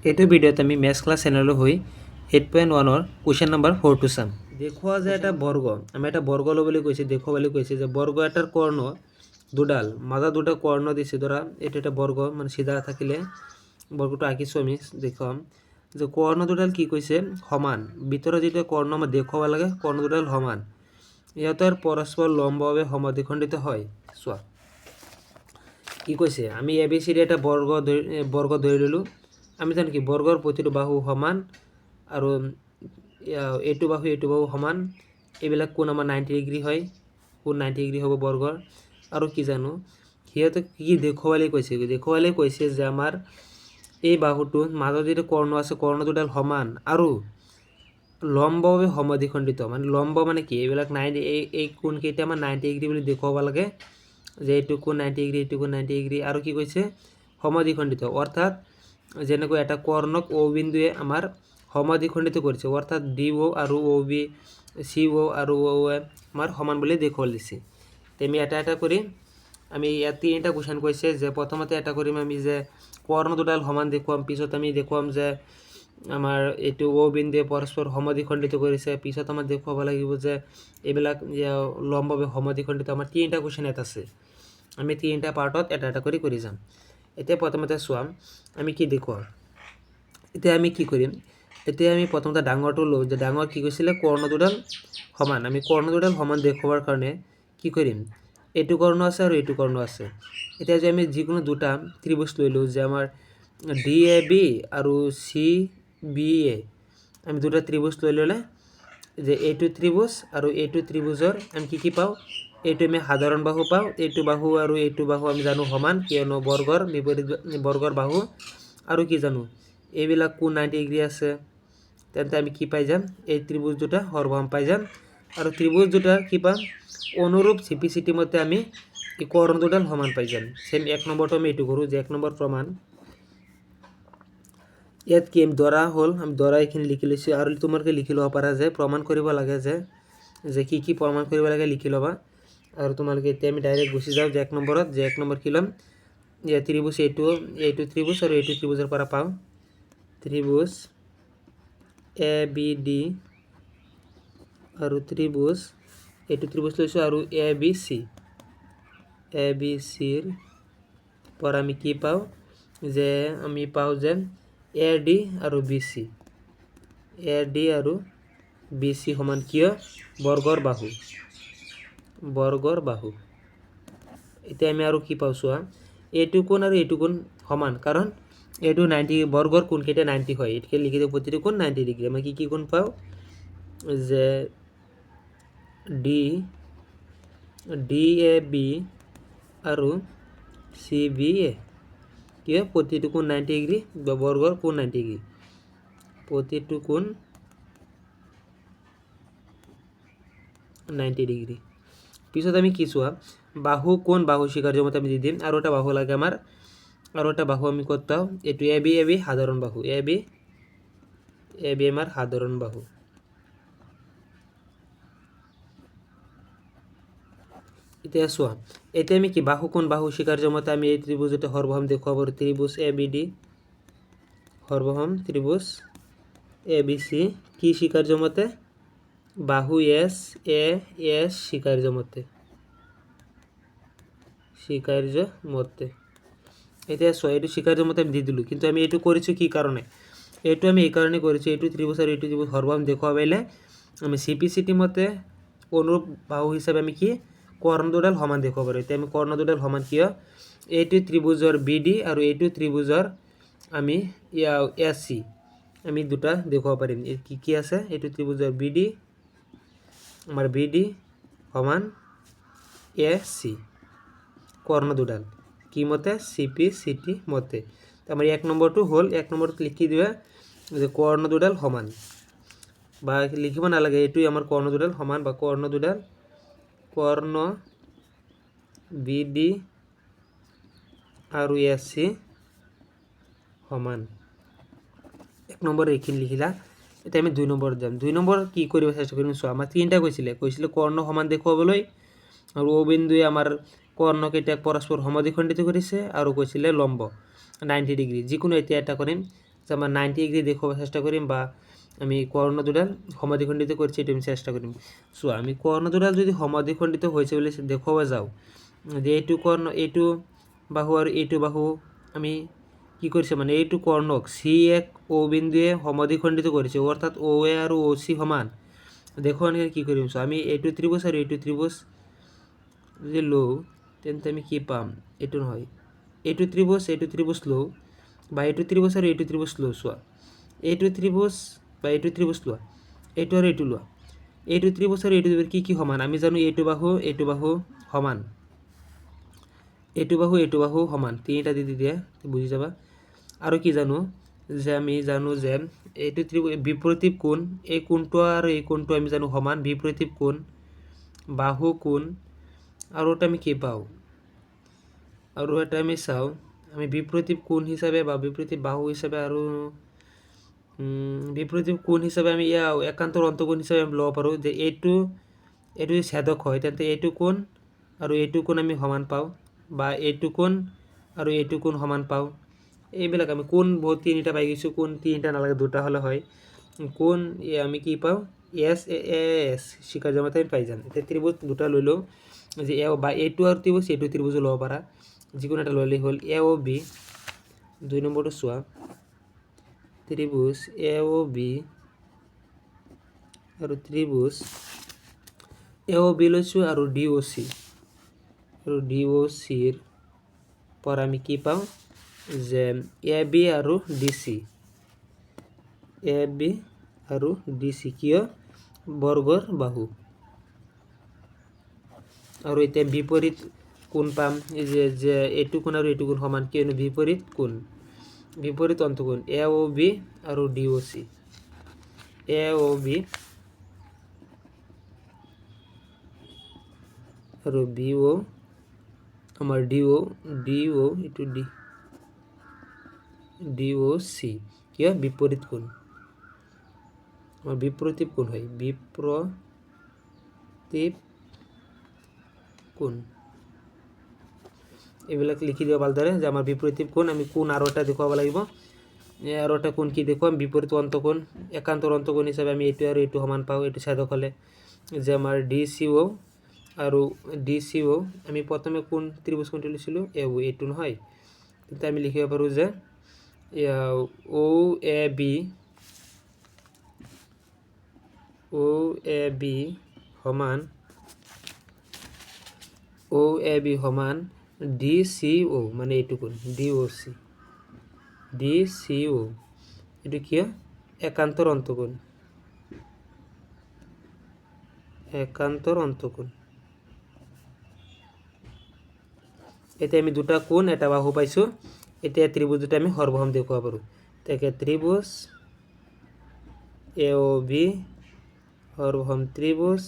এইটো ভিডিঅ'ত আমি মেথছ ক্লাছ চেনেলৰ হৈ 8.1 কুৱেশ্যন নম্বৰ 4 টো চাম। দেখুওৱা যে এটা বৰ্গ, আমি এটা বৰ্গ ল'বলৈ কৈছে, দেখুৱাবলৈ কৈছে যে বৰ্গ এটাৰ কৰ্ণ দুডাল, মাজত দুটা কৰ্ণ দিছে, ধৰা এইটো এটা বৰ্গ মানে চিধা থাকিলে বৰ্গটো আঁকিছোঁ আমি দেখুৱাম যে কৰ্ণ দুডাল কি কৈছে সমান, ভিতৰত যিটো কৰ্ণ আমাৰ দেখুৱাব লাগে কৰ্ণ দুডাল সমান, ইহঁতৰ পৰস্পৰ লম্বভাৱে সমদ্বিখণ্ডিত হয়। চোৱা কি কৈছে, আমি এ বি চি ডি এটা বৰ্গ ধৰি ল'লোঁ। আমি জানো কি বৰ্গৰ প্ৰতিটো বাহু সমান আৰু এইটো বাহু সমান, এইবিলাক কোণ আমাৰ 90 ডিগ্ৰী হয়, কোণ 90 ডিগ্ৰী হ'ব বৰ্গৰ। আৰু কি জানো সিহঁতক কি দেখুৱাবলৈ কৈছে যে আমাৰ এই বাহুটোৰ মাজত যিটো কৰ্ণ আছে কৰ্ণ দুডাল সমান আৰু লম্বভাৱে সমদ্বিখণ্ডিত, মানে লম্ব মানে কি এইবিলাক 90 এই কোণকেইটা আমাৰ 90 ডিগ্ৰী বুলি দেখুৱাব লাগে, যে এইটো কোণ 90 ডিগ্ৰী, এইটো কোণ 90 ডিগ্ৰী, আৰু কি কৈছে সমদ্বিখণ্ডিত, অৰ্থাৎ যেনেকৈ এটা কৰ্ণক অ বিন্দুৱে আমাৰ সমদ্বিখণ্ডিত কৰিছে, অৰ্থাৎ ডি অ আৰু অ বি, চি অ আৰু অ এ আমাৰ সমান বুলি দেখুৱাই দিছে। আমি এটা এটা কৰি আমি ইয়াত তিনিটা কুৱেশ্যন কৈছে যে প্ৰথমতে এটা কৰিম আমি যে কৰ্ণ দুডাল সমান দেখুৱাম, পিছত আমি দেখুৱাম যে আমাৰ এইটো অ বিন্দুৱে পৰস্পৰ সমদ্বিখণ্ডিত কৰিছে, পিছত আমাৰ দেখুৱাব লাগিব যে এইবিলাক লম্বভাৱে সমদ্বিখণ্ডিত। আমাৰ তিনিটা কুৱেশ্যন ইয়াত আছে, আমি তিনিটা পাৰ্টত এটা এটা কৰি যাম। এতিয়া প্ৰথমতে চোৱাম আমি কি দেখুৱাম। এতিয়া আমি কি কৰিম, এতিয়া আমি প্ৰথমতে ডাঙৰটো লওঁ যে ডাঙৰ কি কৈছিলে কৰ্ণ দুডাল সমান। আমি কৰ্ণ দুডাল সমান দেখুৱাৰ কাৰণে কি কৰিম, এইটো কৰ্ণ আছে আৰু এইটো কৰ্ণ আছে। এতিয়া যে আমি যিকোনো দুটা ত্ৰিভুজ লৈ লওঁ, যে আমাৰ ডি এ বি আৰু চি বি এ, আমি দুটা ত্ৰিভুজ লৈ ল'লে যে এইটো ত্ৰিভুজ আৰু এইটো ত্ৰিভুজৰ আমি কি পাওঁ, এইটো আমি সাধাৰণ বাহু পাওঁ, এইটো বাহু আৰু এইটো বাহু আমি জানো সমান, কিয়নো বৰ্গৰ বিপৰীত বৰ্গৰ বাহু। আৰু কি জানো এইবিলাক কোণ 90 ডিগ্ৰী আছে, তেন্তে আমি কি পাই যাম, এই ত্ৰিভুজ দুটা সৰ্বসম পাই যাম। আৰু ত্ৰিভুজ দুটা কি পাম, অনুৰূপ চিটি মতে আমি এই কৰ্ণ দুডাল সমান পাই যাম। সেম এক নম্বৰটো আমি এইটো কৰোঁ যে এক নম্বৰ প্ৰমাণ। ইয়াত কি দৰা হ'ল, আমি দৰা এইখিনি লিখি লৈছোঁ, আৰু তোমালোকে লিখি ল'ব পাৰা যে প্ৰমাণ কৰিব লাগে যে কি প্ৰমাণ কৰিব লাগে লিখি ল'বা। আৰু তোমালোকে এতিয়া আমি ডাইৰেক্ট গুচি যাওঁ যে এক নম্বৰত, যে এক নম্বৰ কি ল'ম, ত্ৰিভুজ এইটো ত্ৰিভুজ আৰু এইটো ত্ৰিভুজৰ পৰা পাওঁ ত্ৰিভুজ এ বি ডি, আৰু ত্ৰিভুজ এইটো ত্ৰিভুজ লৈছোঁ আৰু এ বি চিৰ পৰা আমি কি পাওঁ, যে আমি পাওঁ যে এ ডি আৰু বি চি, সমান কিয় বৰ্গৰ বাহু। এতিয়া আমি আৰু কি পাওঁ চোৱা, এইটো কোণ আৰু এইটো কোণ সমান, কাৰণ এইটো 90 বৰ্গৰ কোণকেইটা 90 হয়, এইটোকে লিখি দিওঁ প্ৰতিটো কোণ 90 ডিগ্ৰী। আমি কি কোণ পাওঁ, যে ডি এ বি আৰু চি বি এ কি হয় প্ৰতিটো কোণ 90 ডিগ্ৰী, বৰ্গৰ কোণ 90 ডিগ্ৰী, প্ৰতিটো কোণ 90 ডিগ্ৰী। পিছত আমি কি চোৱা, বাহু কোণ বাহু স্বীকাৰ্য মতে আমি দি দিম, আৰু এটা বাহু লাগে আমাৰ, আৰু এটা বাহু আমি ক'ত পাওঁ, এইটো এ বি সাধাৰণ বাহু, এ বি আমাৰ সাধাৰণ বাহু। এতিয়া চোৱা, এতিয়া আমি কি বাহু কোণ বাহু স্বীকাৰ্য মতে আমি এই ত্ৰিভুজতে সৰ্বসম দেখুৱাব পাৰোঁ, ত্ৰিভুজ A B D সৰ্বসম, ত্ৰিভুজ A B C কি স্বীকাৰ্য মতে, বাহু এছ স্বীকাৰ্য মতে। এতিয়া চোৱা এইটো স্বীকাৰ্য মতে আমি দি দিলোঁ, কিন্তু আমি এইটো কৰিছোঁ কি কাৰণে, এইটো আমি এই কাৰণে কৰিছোঁ, এইটো ত্ৰিভুজ আৰু এইটো ত্ৰিভুজ সৰ্বসম দেখুৱাব পাৰিলে আমি চিটি মতে অনুৰূপ বাহু হিচাপে আমি কি কৰ্ণ দুডাল সমান দেখুৱাব পাৰোঁ। এতিয়া আমি কৰ্ণ দুডাল সমান কিয়, এইটো ত্ৰিভুজৰ বি ডি আৰু এইটো ত্ৰিভুজৰ আমি এছ চি আমি দুটা দেখুৱাব পাৰিম। কি আছে, এইটো ত্ৰিভুজৰ বি ডি, আমাৰ বি ডি সমান এ চি, কৰ্ণ দুডাল কি মতে চিটি মতে। আমাৰ এক নম্বৰটো হ'ল, এক নম্বৰত লিখি দিবা যে কৰ্ণ দুডাল সমান, বা লিখিব নালাগে, এইটোৱে আমাৰ কৰ্ণ দুডাল সমান, বা কৰ্ণ বি ডি আৰু এছ চি সমান। এক নম্বৰ এইখিনি লিখিলা। এতিয়া আমি দুই নম্বৰত যাম। দুই নম্বৰ কি কৰিব চেষ্টা কৰিম চোৱা, আমাৰ তিনিটা কৈছিলে কৰ্ণ সমান দেখুৱাবলৈ, আৰু অ বিন্দুৱে আমাৰ কৰ্ণকেইটাক পৰস্পৰ সমদ্বিখণ্ডিত কৰিছে, আৰু কৈছিলে লম্ব 90 ডিগ্ৰী। যিকোনো এতিয়া এটা কৰিম, যে আমার 90 ডিগ্রি দেখব চেষ্টা করিম বা আমি কর্ণ দুডাল সমদ্বিখণ্ডিত করছি এটা আমি চেষ্টা করিম। সো আমি কর্ণ দুডাল যদি সমদ্বিখণ্ডিত হয়েছে বলে দেখব যাও যে এইটো কর্ণ এইটো বাহু আর এইটো বাহু আমি কি করছে মানে এইটো কর্ণক সি এক ও বিন্দুয়ে সমদ্বিখণ্ডিত করেছে অর্থাৎ ও এ আর ও সি সমান। দেখো আমি কি করিম সো আমি এইটো ত্রিভুজ আর এইটো ত্রিভুজ যদি লও তেন্তে আমি কি পাম এইটো নহয় এইটো ত্রিভুজ লও বা এইটো ত্রিভুজ আর এইটো ত্রিভুজ লও চোৱা এইটো ত্ৰিভুজ বা এইটো ত্ৰিভুজ লোৱা এইটো আৰ এইটো লোৱা এইটো ত্রিভুজ আর এইটো ত্রিভুজ কি সমান আমি জানো এইটো বাহু সমান এইটো বাহু সমান তিনিটা দি দিয়া বুঝি যাবা। আৰু কি জানো যে আমি জানো যে এইটো ত্রিভুজ বিপরীত কোণ এই কোণটো আর এই কোণটো আমি জানো সমান বিপরীত কোণ বাহু কোণ আৰু এটা আমি কি পাও আৰু এটা আমি চাও আমি বিপৰীত কোণ হিসাবে বা বিপৰীত বাহু হিসাবে আৰু বিপৰীত কোণ হিসাবে আমি একান্তৰ অন্তকোণ হিসাবে আমি ল'ব পাৰোঁ যে এইটো যদি ছেদক হয় তেন্তে এইটো কোণ আৰু এইটো কোণ আমি সমান পাওঁ বা এইটো কোণ আৰু এইটো কোণ সমান পাওঁ। এইবিলাক আমি কোণ বহুত তিনিটা পাই গৈছোঁ কোণ তিনিটা নালাগে দুটা হ'লে হয় কোণ আমি কি পাওঁ এছ এছ শিকাৰ জমাতে আমি পাই যাম। এতিয়া ত্ৰিভুজ দুটা লৈ লওঁ যে বা এইটো আৰু ত্ৰিভুজ এইটো ত্ৰিভুজো ল'ব পাৰা যিকোনো এটা ল'লেই হ'ল এ অ' বি 2 নম্বৰটো চোৱা ত্ৰিভুজ এ ও বি আৰু ত্ৰিভুজ এ ও বি লৈছোঁ আৰু ডি অ' চি আৰু ডি অ' চিৰ পৰা আমি কি পাওঁ যে এ বি আৰু ডি চি কিয় বৰ্গৰ বাহু আৰু এতিয়া বিপৰীত কোণ পাম যে এইটো কোণ আৰু এইটো কোণ সমান কিয়নো বিপৰীত অন্তকোণ এ ও বি আৰু ডি অ' চি এ ও বি আৰু বি ও আমাৰ ডি ও এইটো ডি ও চি কিয় বিপৰীত কোণ আমাৰ বিপৰীত কোণ হয় বিপৰীত কোণ এইবিলাক লিখি দিব ভালদৰে যে আমাৰ বিপৰীত কোণ আমি কোণ আৰু এটা দেখুৱাব লাগিব আৰু এটা কোণ কি দেখুৱাম বিপৰীত অন্তকোণ একান্তৰ অন্তকোণ হিচাপে আমি এইটো আৰু এইটো সমান পাওঁ এইটো ছেদক হ'লে যে আমাৰ ডি চি ও আমি প্ৰথমে কোন ত্ৰিভুজ কোণটো লৈছিলোঁ এইটো নহয় তেতিয়া আমি লিখিব পাৰোঁ যে ও এ বি সমান ডি চি ও মানে এইটো কোণ ডি চি ও এইটো কি একান্তৰ অন্তকোণ এতিয়া আমি দুটা কোণ এটা বাহু পাইছোঁ এতিয়া ত্ৰিভুজ দুটা আমি সৰ্বসম দেখুৱাব পাৰোঁ তাকে ত্ৰিভুজ এ ও বি সৰ্বসম ত্ৰিভুজ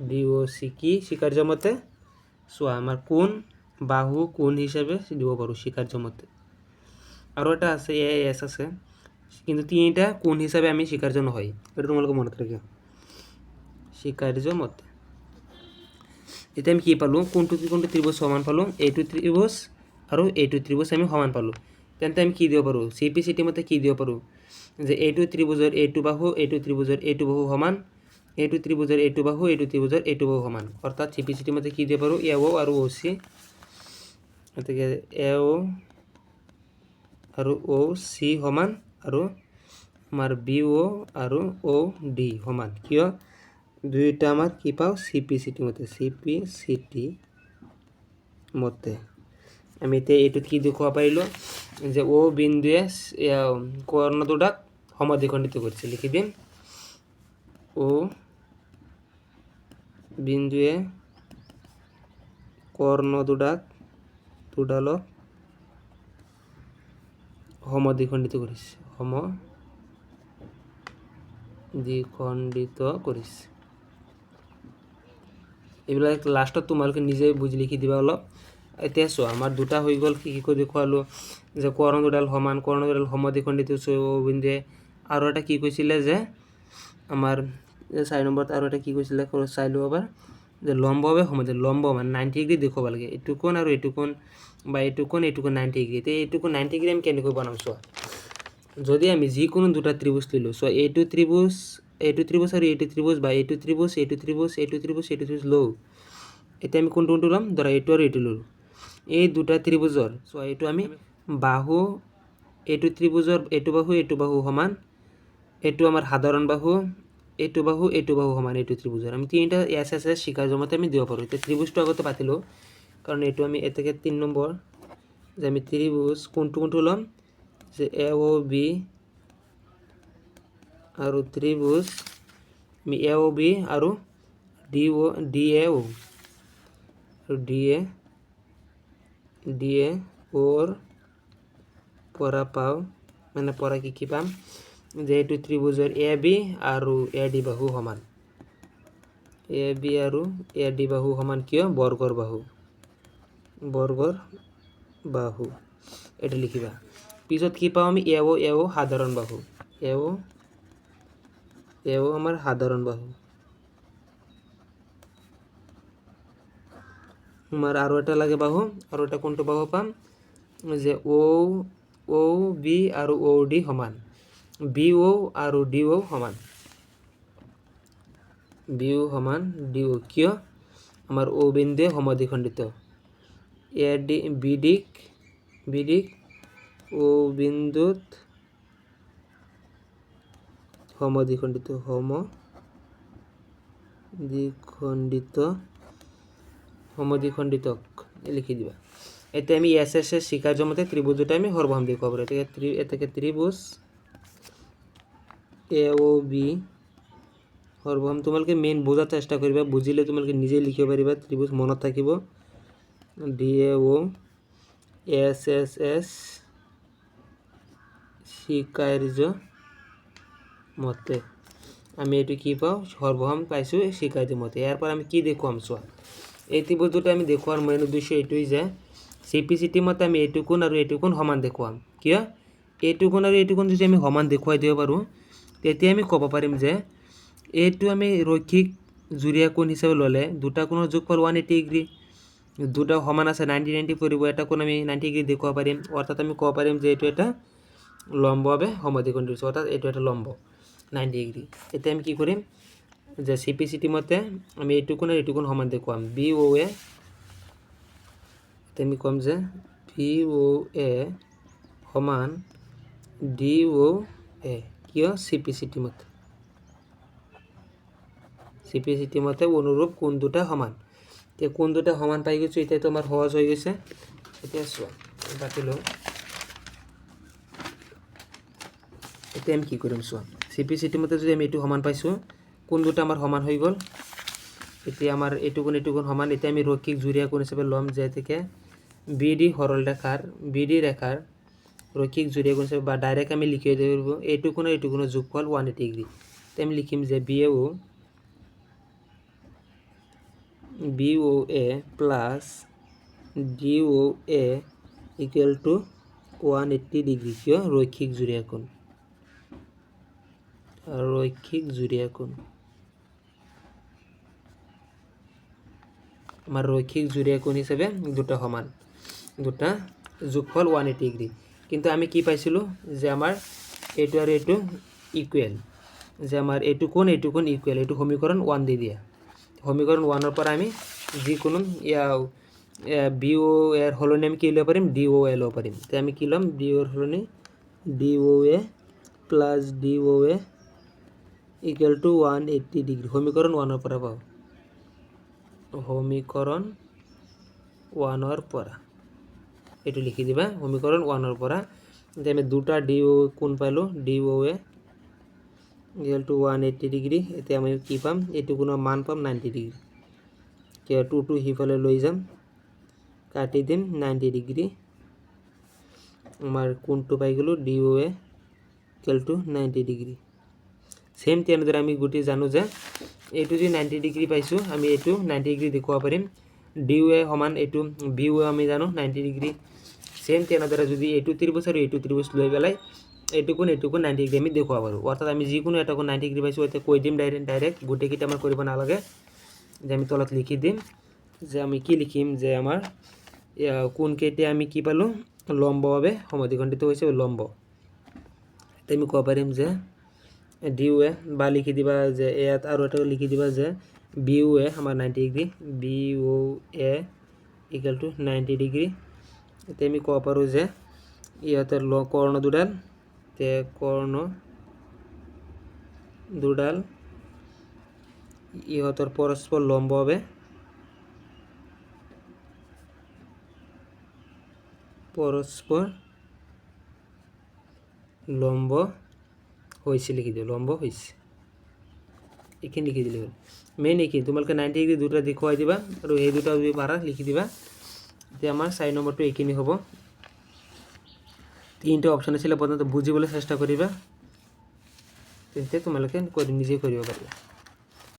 ডি ও চি কি স্বীকাৰ্য মতে চোৱা আমাৰ কোণ বাহু কোণ হিসাবে দিব পাৰোঁ স্বীকাৰ্য মতে আৰু এটা আছে এ এছ আছে কিন্তু তিনিটা কোণ হিসাবে আমি স্বীকাৰ্য নহয় এটা তোমালোকে মনত ৰাখিবা স্বীকাৰ্য মতে। এতিয়া আমি কি পালোঁ কোনটো ত্ৰিভুজ সমান পালোঁ এইটো ত্ৰিভুজ আৰু এইটো ত্ৰিভুজ আমি সমান পালোঁ তেন্তে আমি কি দিব পাৰোঁ CPCT মতে কি দিব পাৰোঁ যে এইটো ত্ৰিভুজৰ এইটো বাহু এইটো ত্ৰিভুজৰ এইটো বাহু সমান এইটো ত্ৰিভুজৰ এইটো বাহু এইটো ত্ৰিভুজৰ এইটো বাহু সমান অৰ্থাৎ CPCT মতে কি দিব পাৰোঁ এ ও আৰু ও চি গতিকে এ ও আৰু ও চি সমান আৰু আমাৰ বি ও আৰু ও ডি সমান কিয় দুইটা আমাৰ কি পাওঁ CPCT মতে আমি এতিয়া এইটোত কি দেখুৱাব পাৰিলোঁ যে ও বিন্দুৱে কৰ্ণ দুটাক সমদ্বিখণ্ডিত কৰিছে লিখি দিম ও বিন্দুৱে কৰ্ণ দুডালক সমদ্বিখণ্ডিত কৰিছে এইবিলাক লাষ্টত তোমালোকে নিজে বুজি লিখি দিবা অলপ। এতিয়া চোৱা আমাৰ দুটা হৈ গ'ল কি কৰি দেখুৱালোঁ যে কৰ্ণ দুডাল সমান কৰ্ণ দুডাল সমদ্বিখণ্ডিত বিন্দুৱে আৰু এটা কি কৈছিলে যে আমাৰ 4 নম্বৰত আৰু এটা কি কৈছিলে চাই লওঁ এবাৰ যে লম্বভাৱে লম্ব মানে 90 ডিগ্ৰী দেখুৱাব লাগে এইটো কোণ আৰু এইটো কোণ বা এইটো কোণ 90 ডিগ্ৰী এতিয়া এইটো কোণ 90 ডিগ্ৰী আমি কেনেকৈ বনাম চোৱা যদি আমি যিকোনো দুটা ত্ৰিভুজ লইলোঁ সো এইটো ত্ৰিভুজ আৰু এইটো ত্ৰিভুজ বা এইটো ত্ৰিভুজ লওঁ, এতিয়া আমি কোনটো ল'ম? ধৰা এইটো আৰু এইটো ল'লোঁ। এই দুটা ত্ৰিভুজৰ সো এইটো আমি বাহু, এইটো ত্ৰিভুজৰ এইটো বাহু সমান, এইটো আমাৰ সাধাৰণ বাহু, এইটো বাহু সমান এইটো ত্ৰিভুজৰ। আমি তিনিটা এছ এছ এছ শিকাৰ জমতে আমি দিব পাৰোঁ। এতিয়া ত্ৰিভুজটো আগতে পাতিলোঁ, কাৰণ এইটো আমি এতেকে 3 নম্বৰ যে আমি ত্ৰিভুজ কোনটো ল'ম যে এ ও বি আৰু ত্ৰিভুজ আমি এ ও বি আৰু ডি এ ও আৰু ডি এ ওৰ পৰা পাওঁ, মানে পৰা কি পাম যে এইটো ত্ৰিভুজৰ এ বি আৰু এ ডি বাহু সমান। এ বি আৰু এ ডি বাহু সমান কিয়? বৰ্গৰ বাহু এটা লিখিবা। পিছত কি পাওঁ আমি? এ ও সাধাৰণ বাহু, এ ও আমাৰ সাধাৰণ বাহু। আমাৰ আৰও এটা লাগে বাহু, আৰ এটা কোনটো বাহু পাম যে ও বি আৰু ও ডি সমান, বি ও আৰু ডি ও সমান, বি ও সমান ডি ও। কিয়? আমাৰ ও বিন্দুৱে সমদ্বিখণ্ডিত, এ ডি বি ডিক ও বিন্দুত সমদ্বিখণ্ডিতক লিখি দিবা। এতিয়া আমি এছ এছ এছ শিকাৰ জমতে ত্ৰিভুজ দুটা আমি সৰ্বসম দেখুৱাব পাৰোঁ। এতেকে ত্ৰিভুজ এ ও বি সৰ্বসম, তোমালোকে মেইন বোঝাৰ চেষ্টা কৰিবা, বুজিলে তোমালোকে নিজে লিখিব পাৰিবা, ত্ৰিভুজ মনত থাকিব। D A O S S S শিকাৰ্য মতে আমি এইটো কি পাওঁ? সৰ্বসম পাইছোঁ শিকাৰ্য মতে। ইয়াৰ পৰা আমি কি দেখুৱাম চোৱা, এই ত্ৰিভুজ দুটা আমি দেখুৱাৰ মেইন উদ্দেশ্য এইটোৱেই যে CPCT মতে আমি এইটো কোণ আৰু এইটো কোণ সমান দেখুৱাম। কিয়? এইটো কোণ আৰু এইটো কোণ যদি আমি সমান দেখুৱাই দিব পাৰোঁ, তেতিয়া আমি ক'ব পাৰিম যে এইটো আমি ৰৈখিক জুৰীয়া কোণ হিচাপে ল'লে দুটা কোণৰ যোগফল 180 ডিগ্ৰী, দুটা সমান আছে 90 পৰিব, এটা কোণ আমি 90 ডিগ্ৰী দেখুৱাব পাৰিম। অৰ্থাৎ আমি ক'ব পাৰিম যে এইটো এটা লম্বভাৱে সমদ্বিখণ্ডিত, অৰ্থাৎ এইটো এটা লম্ব 90 ডিগ্ৰী। এতিয়া আমি কি কৰিম যে CPCT মতে আমি এইটো কোণ আৰু এইটো কোণ সমান দেখুৱাম। বি ও এ, এতিয়া আমি ক'ম যে বি ও এ সমান ডি ও এ। কিয়? CPCT মতে অনুৰূপ কোণ দুটা সমান। এতিয়া কোণ দুটা সমান পাই গৈছোঁ, এতিয়াতো আমাৰ সহজ হৈ গৈছে। এতিয়া চোৱা পাতিলোঁ, এতিয়া আমি কি কৰিম চোৱা, CPCT মতে যদি আমি এইটো সমান পাইছোঁ, কোণ দুটা আমাৰ সমান হৈ গ'ল। এতিয়া আমাৰ এইটো কোণ সমান। এতিয়া আমি ৰৈখিক জুৰীয়া কোণ হিচাপে ল'ম যে এতেকে বি ডি ৰেখাৰ ৰৈখিক জুৰীয়া কোণ হিচাপে বা ডাইৰেক্ট আমি লিখি দিব পাৰিব এইটো কোণ আৰু এইটো কোণৰ যোগফল 180 ডিগ্ৰী। এতিয়া আমি লিখিম যে B O A plus D O A equal to 180 degree. কিয়? ৰৈখিক জুৰীয়া কোণ, আমাৰ ৰৈখিক জুৰীয়া কোণ হিচাপে দুটা সমান, দুটা যোগফল 180 ডিগ্ৰী। কিন্তু আমি কি পাইছিলোঁ যে আমাৰ এইটো আৰু এইটো ইকুৱেল, যে আমাৰ এইটো কোণ ইকুৱেল, এইটো সমীকৰণ 1 দি দিয়া। সমীকৰণ 1-ৰ পৰা আমি যিকোনো বি ও এৰ সলনি আমি কি ল'ব পাৰিম? ডি ও এ ল'ব পাৰিম। এতিয়া আমি কি ল'ম? ডি ওৰ সলনি D O A plus D O A equal to 180 degree. সমীকৰণ 1-ৰ পৰা পাওঁ, সমীকৰণ 1-ৰ পৰা এইটো লিখি দিবা, সমীকৰণ 1-ৰ পৰা। এতিয়া আমি দুটা ডি ও কোণ পালোঁ, D O A equal to 180 degree. এতিয়া আমি কি পাম? এইটো কোণৰ মান পাম 90 ডিগ্ৰী। কিয়? 2 সিফালে লৈ যাম, কাটি দিম 90 ডিগ্ৰী। আমাৰ কোণটো পাই গ'লোঁ D O A equal to 90 degree. Same তেনেদৰে আমি গোটেই জানো যে এইটো যদি 90 ডিগ্ৰী পাইছোঁ, আমি এইটো 90 ডিগ্ৰী দেখুৱাব পাৰিম। ডি ও এ সমান এইটো বি ও আমি জানো 90 ডিগ্ৰী। সেম তেনেদৰে যদি এইটো ত্ৰিভুজ আৰু এইটো ত্ৰিভুজ লৈ পেলাই এইটো কোণ 90 ডিগ্ৰী আমি দেখুৱাব পাৰোঁ। অৰ্থাৎ আমি যিকোনো এটা কোণ 90 ডিগ্ৰী পাইছোঁ, এতিয়া কৈ দিম ডাইৰেক্ট, গোটেইকেইটা আমাৰ কৰিব নালাগে, যে আমি তলত লিখি দিম যে আমি কি লিখিম যে আমাৰ কোণকেইটা আমি কি পালোঁ? লম্বভাৱে সমদ্বিখণ্ডিত হৈছে, লম্ব। আমি ক'ব পাৰিম যে ডি ইউ এ বা লিখি দিবা যে ইয়াত আৰু এটা লিখি দিবা যে বি ইউ এ আমাৰ 90 degree B U A equal to 90 degree এতিয়া আমি ক'ব পাৰোঁ যে ইহঁতৰ কৰ্ণ দুডাল তে কৰ্ণ দুডাল ইহঁতৰ পৰস্পৰ লম্ব হবে পৰস্পৰ লম্ব হৈছে লিখি দিওঁ লম্ব হৈছে এইখিনি লিখি দিলে হ'ল মেইন এইখিনি তোমালোকে 90 ডিগ্ৰী দুটা দেখুৱাই দিবা আৰু এই দুটা যদি পাৰা লিখি দিবা এতিয়া আমাৰ 4 নম্বৰটো এইখিনি হ'ব তিনিটা অপশ্যন আছিলে প্ৰথমতে বুজিবলৈ চেষ্টা কৰিবা তেন্তে তোমালোকে নিজে কৰিব পাৰিবা